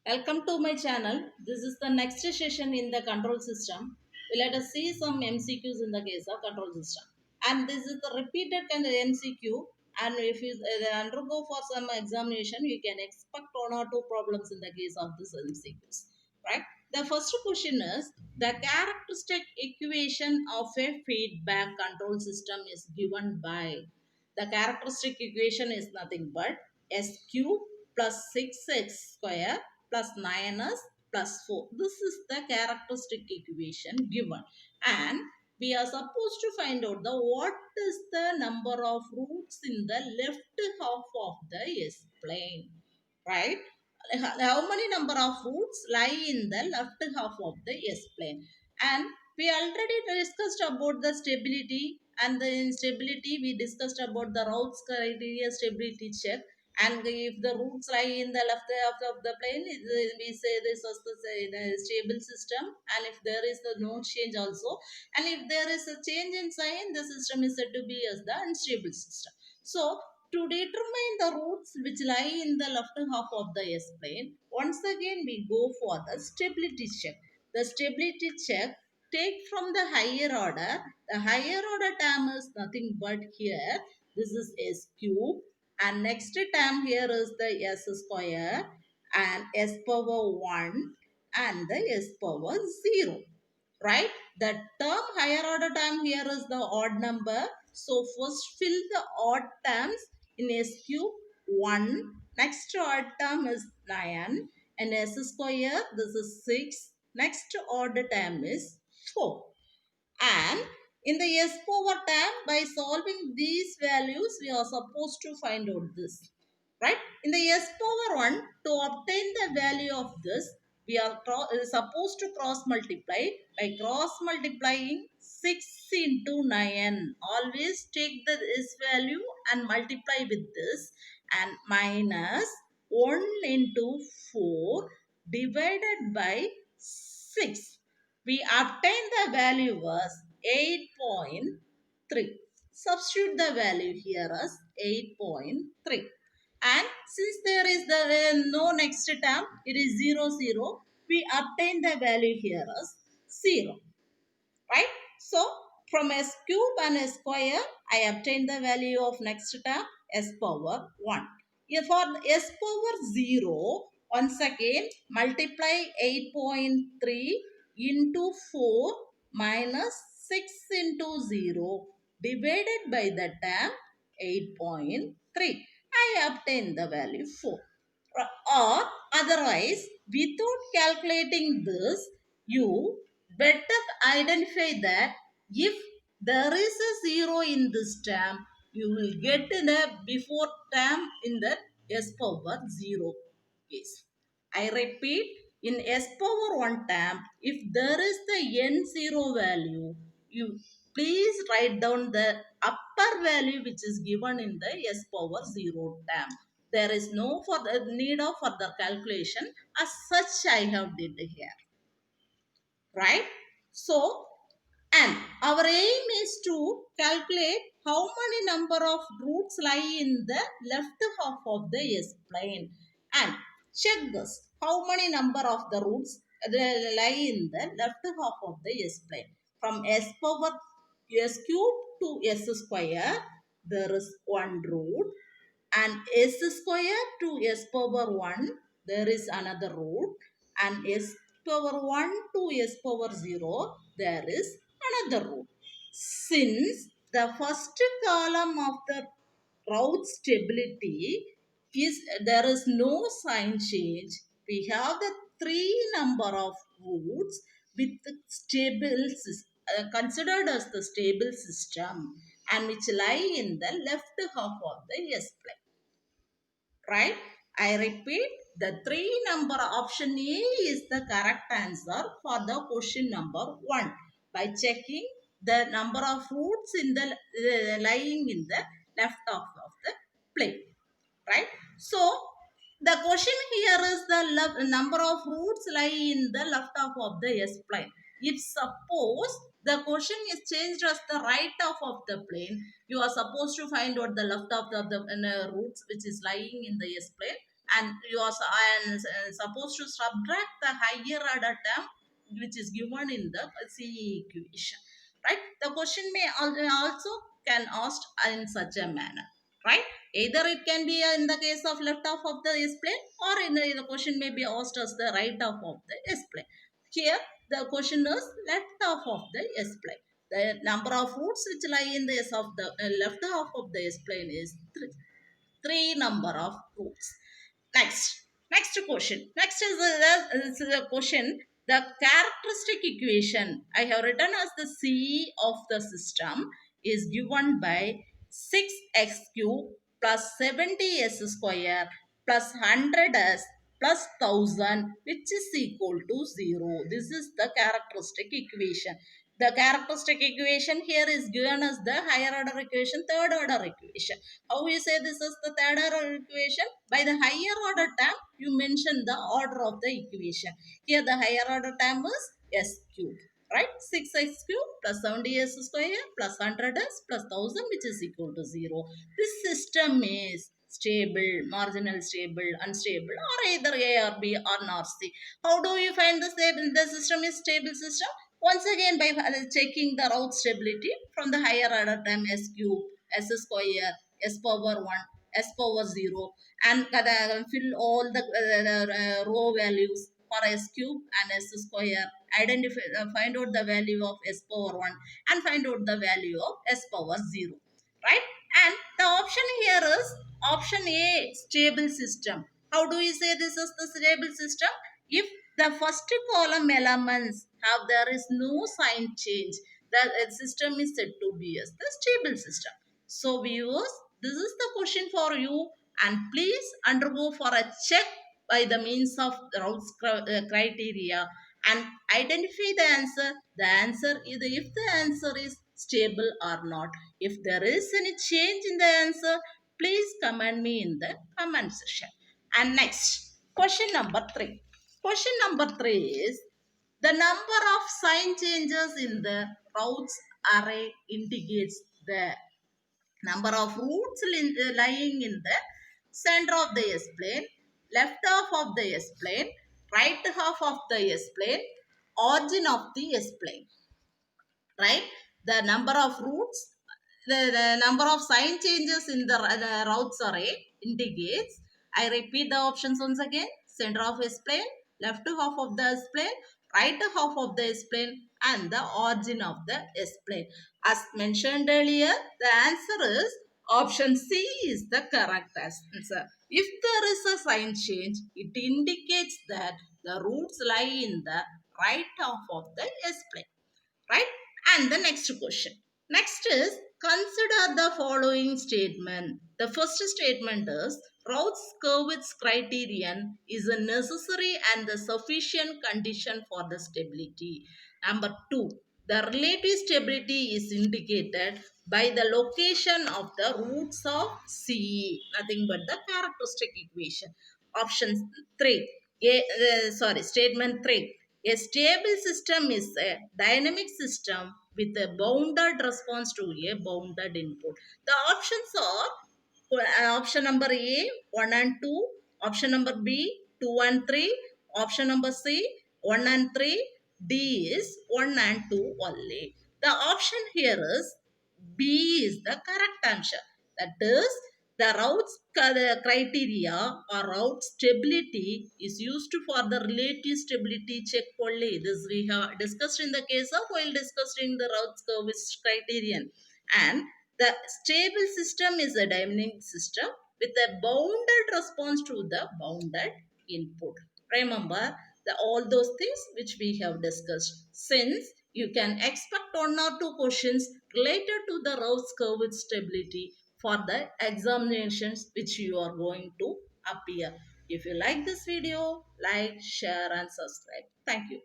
Welcome to my channel. This is the next session in the control system. Let us see some MCQs in the case of control system. And this is the repeated kind of MCQ. And if you undergo for some examination, you can expect one or two problems in the case of this MCQs. Right? The first question is the characteristic equation of a feedback control system is given by. The characteristic equation is nothing but s cube plus 6x square plus 9s plus 4. This is the characteristic equation given. And we are supposed to find out the what is the number of roots in the left half of the S plane. Right? How many number of roots lie in the left half of the S plane. And we already discussed about the stability, and the instability we discussed about the Raoult's criteria stability check. And if the roots lie in the left half of the plane, we say this was the stable system. And if there is no change also, and if there is a change in sign, the system is said to be as the unstable system. So to determine the roots which lie in the left half of the S plane, once again we go for the stability check. The stability check take from the higher order. The higher order term is nothing but here. This is S cube, and next term here is the S square and S power 1 and the S power 0. Right? The term higher order term here is the odd number. So first fill the odd terms in S cube 1. Next odd term is 9 and S square, this is 6. Next odd term is 4. And in the S power term, by solving these values, we are supposed to find out this. Right? In the S power 1, to obtain the value of this, we are supposed to cross multiply. By cross multiplying 6 into 9. Always take the S value and multiply with this, and minus 1 into 4 divided by 6. We obtain the value as 8.3. Substitute the value here as 8.3. And since there is no next term, it is 0, 0. We obtain the value here as 0. Right? So from S cube and S square, I obtain the value of next term S power 1. If for S power 0, once again multiply 8.3 into 4 minus 6 into 0 divided by the term 8.3. I obtain the value 4. Or otherwise, without calculating this, you better identify that if there is a 0 in this term, you will get the before term in the S power 0 case. I repeat, in S power 1 term, if there is the n0 value, you please write down the upper value which is given in the S power 0 term. There is no further need of further calculation, as such I have did here. Right? So, and our aim is to calculate how many number of roots lie in the left half of the S plane. And check this. How many number of the roots lie in the left half of the S plane. From S power S cube to S square, there is one root. And S square to S power 1, there is another root. And S power 1 to S power 0, there is another root. Since the first column of the root stability is there is no sign change, we have the three number of roots with stable considered as the stable system, and which lie in the left half of the S plane. Right? I repeat, the three number option A is the correct answer for the question number 1 by checking the number of roots in the lying in the left half of the plane. Right? So the question here is the number of roots lie in the left half of the S plane. If suppose the question is changed as the right half of the plane, you are supposed to find out the left half of the roots which is lying in the S plane, and you are supposed to subtract the higher order term which is given in the C equation, right? The question may also can asked in such a manner, right? Either it can be in the case of left half of the S plane, or in the question may be asked as the right half of the S plane. Here the question is left half of the S plane. The number of roots which lie in the S of the left half of the S plane is 3. Three number of roots. Next question. Next is the question. The characteristic equation I have written as the C of the system is given by 6x cube plus 70s square plus 100s plus 1000 which is equal to 0. This is the characteristic equation. The characteristic equation here is given as the higher order equation, third order equation. How we say this is the third order equation? By the higher order term, you mention the order of the equation. Here the higher order term is s cube, right? 6x cube plus 70s square plus 100s plus 1000 which is equal to 0. This system is stable, marginal stable, unstable, or either A or B or not C. How do you find the system is stable system? Once again by checking the route stability from the higher order term s cube, s square, s power 1, s power 0, and fill all the row values for s cube and s square. Identify, find out the value of s power 1 and find out the value of s power 0. Right? And the option here is option A, stable system. How do we say this is the stable system? If the first column elements have there is no sign change, the system is said to be as the stable system. So viewers, this is the question for you, and please undergo for a check by the means of Raoult's criteria and identify the answer. The answer is if the answer is stable or not. If there is any change in the answer, please comment me in the comment section. And next, question number 3. Question number 3 is the number of sign changes in the routes array indicates the number of roots lying in the center of the S plane, left half of the S plane, right half of the S plane, origin of the S plane, right? The number of roots, the number of sign changes in the routes array indicates, I repeat the options once again, center of S plane, left half of the S plane, right half of the S plane, and the origin of the S plane. As mentioned earlier, the answer is option C is the correct answer. If there is a sign change, it indicates that the roots lie in the right half of the S plane, right? And the next question. Next is consider the following statement. The first statement is Raoult's criterion is a necessary and the sufficient condition for the stability. Number 2. The relative stability is indicated by the location of the roots of C, nothing but the characteristic equation. Option 3. Statement 3. A stable system is a dynamic system with a bounded response to a bounded input. The options are option number A 1 and 2, option number B 2 and 3, option number C 1 and 3, D is 1 and 2 only. The option here is B is the correct answer. That is, the Raoult's criteria or Raoult's stability is used for the relative stability check only. This we have discussed in the case of while discussing the Raoult's criterion. And the stable system is a dynamic system with a bounded response to the bounded input. Remember all those things which we have discussed. Since you can expect one or two questions related to the Raoult's curve stability for the examinations which you are going to appear. If you like this video, like, share and subscribe. Thank you.